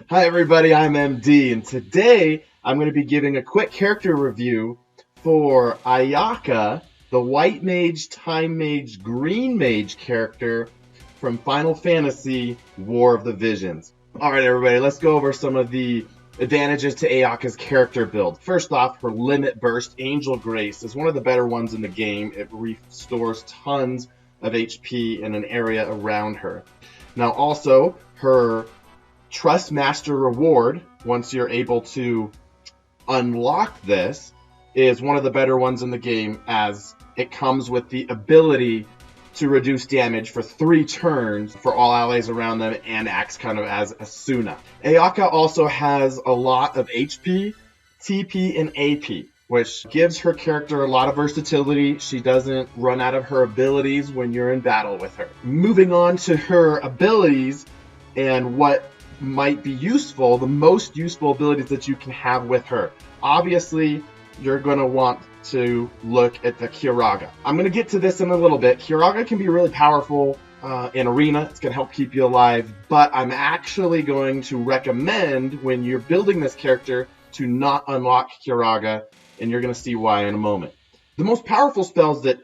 Hi everybody, I'm MD, and today I'm going to be giving a quick character review for Ayaka, the White Mage, Time Mage, Green Mage character from Final Fantasy War of the Visions. Alright everybody, let's go over some of the advantages to Ayaka's character build. First off, her Limit Burst Angel Grace is one of the better ones in the game. It restores tons of HP in an area around her. Now also, her Trust Master reward, once you're able to unlock this, is one of the better ones in the game, as it comes with the ability to reduce damage for 3 turns for all allies around them and acts kind of as a Suna. Ayaka also has a lot of HP, TP, and AP, which gives her character a lot of versatility. She doesn't run out of her abilities when you're in battle with her. Moving on to her abilities and what might be useful, the most useful abilities that you can have with her. Obviously, you're going to want to look at the Curaga. I'm going to get to this in a little bit. Curaga can be really powerful in Arena. It's going to help keep you alive, but I'm actually going to recommend when you're building this character to not unlock Curaga, and you're going to see why in a moment. The most powerful spells that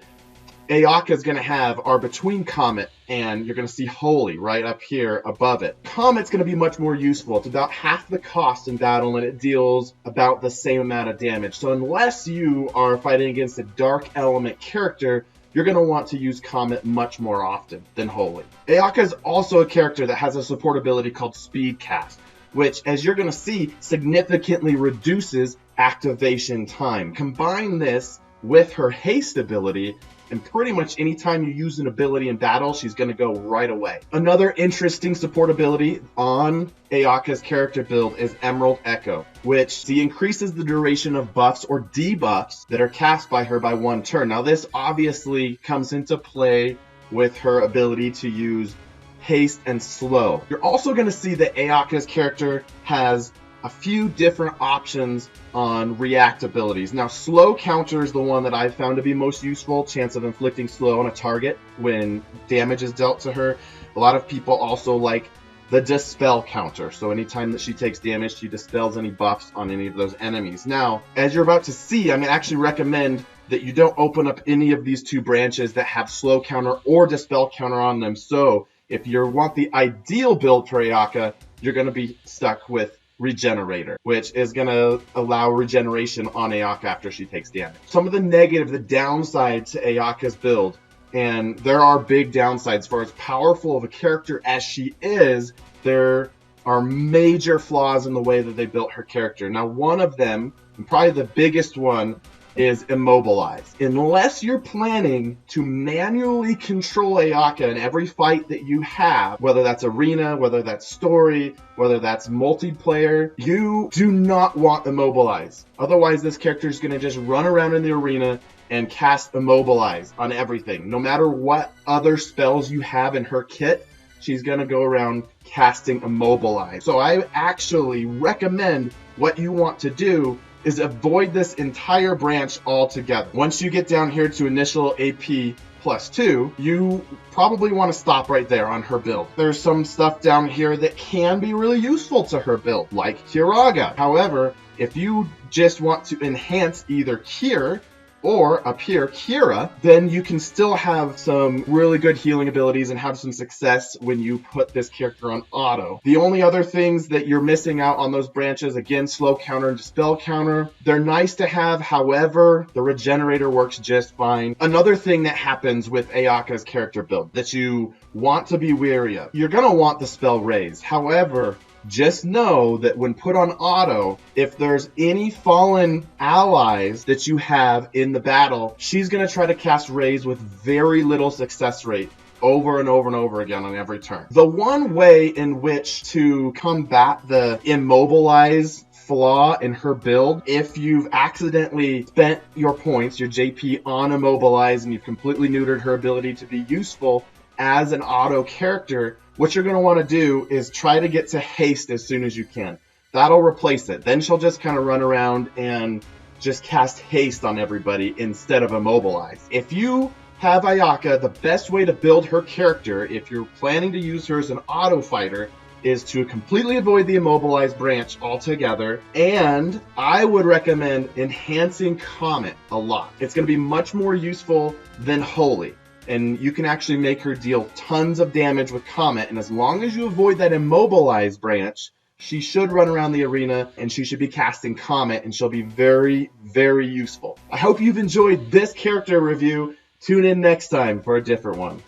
Ayaka is going to have are between Comet, and you're going to see Holy right up here above it. Comet's going to be much more useful. It's about half the cost in battle, and it deals about the same amount of damage. So unless you are fighting against a dark element character, you're going to want to use Comet much more often than Holy. Ayaka is also a character that has a support ability called Speed Cast, which, as you're going to see, significantly reduces activation time. Combine this with her haste ability, and pretty much anytime you use an ability in battle, she's going to go right away. Another interesting support ability on Ayaka's character build is Emerald Echo, which increases the duration of buffs or debuffs that are cast by her by 1 turn. Now this obviously comes into play with her ability to use haste and slow. You're also going to see that Ayaka's character has a few different options on react abilities. Now, slow counter is the one that I've found to be most useful, chance of inflicting slow on a target when damage is dealt to her. A lot of people also like the dispel counter, so anytime that she takes damage, she dispels any buffs on any of those enemies. Now, as you're about to see, I'm going to actually recommend that you don't open up any of these 2 branches that have slow counter or dispel counter on them. So if you want the ideal build for Ayaka, you're going to be stuck with Regenerator, which is going to allow regeneration on Ayaka after she takes damage. Some of the downside to Ayaka's build, and there are big downsides. For as powerful of a character as she is, there are major flaws in the way that they built her character. Now, one of them, and probably the biggest one, is Immobilize. Unless you're planning to manually control Ayaka in every fight that you have, whether that's Arena, whether that's Story, whether that's multiplayer, you do not want Immobilize. Otherwise, this character is going to just run around in the arena and cast Immobilize on everything. No matter what other spells you have in her kit, she's going to go around casting Immobilize. So I actually recommend what you want to do is avoid this entire branch altogether. Once you get down here to initial AP +2, you probably want to stop right there on her build. There's some stuff down here that can be really useful to her build, like Curaga. However, if you just want to enhance either Cure or up here, Kira, then you can still have some really good healing abilities and have some success when you put this character on auto. The only other things that you're missing out on those branches, again, slow counter and dispel counter, they're nice to have. However, the regenerator works just fine. Another thing that happens with Ayaka's character build that you want to be wary of, you're going to want the spell Raise. However, just know that when put on auto, if there's any fallen allies that you have in the battle, she's going to try to cast Raise with very little success rate over and over and over again on every turn. The one way in which to combat the Immobilize flaw in her build, if you've accidentally spent your points, your JP, on Immobilize and you've completely neutered her ability to be useful as an auto character, what you're going to want to do is try to get to haste as soon as you can. That'll replace it. Then she'll just kind of run around and just cast haste on everybody instead of Immobilize. If you have Ayaka, the best way to build her character, if you're planning to use her as an auto fighter, is to completely avoid the immobilized branch altogether, and I would recommend enhancing Comet a lot. It's going to be much more useful than Holy, and you can actually make her deal tons of damage with Comet, and as long as you avoid that immobilized branch, she should run around the arena and she should be casting Comet, and she'll be very, very useful. I hope you've enjoyed this character review. Tune in next time for a different one.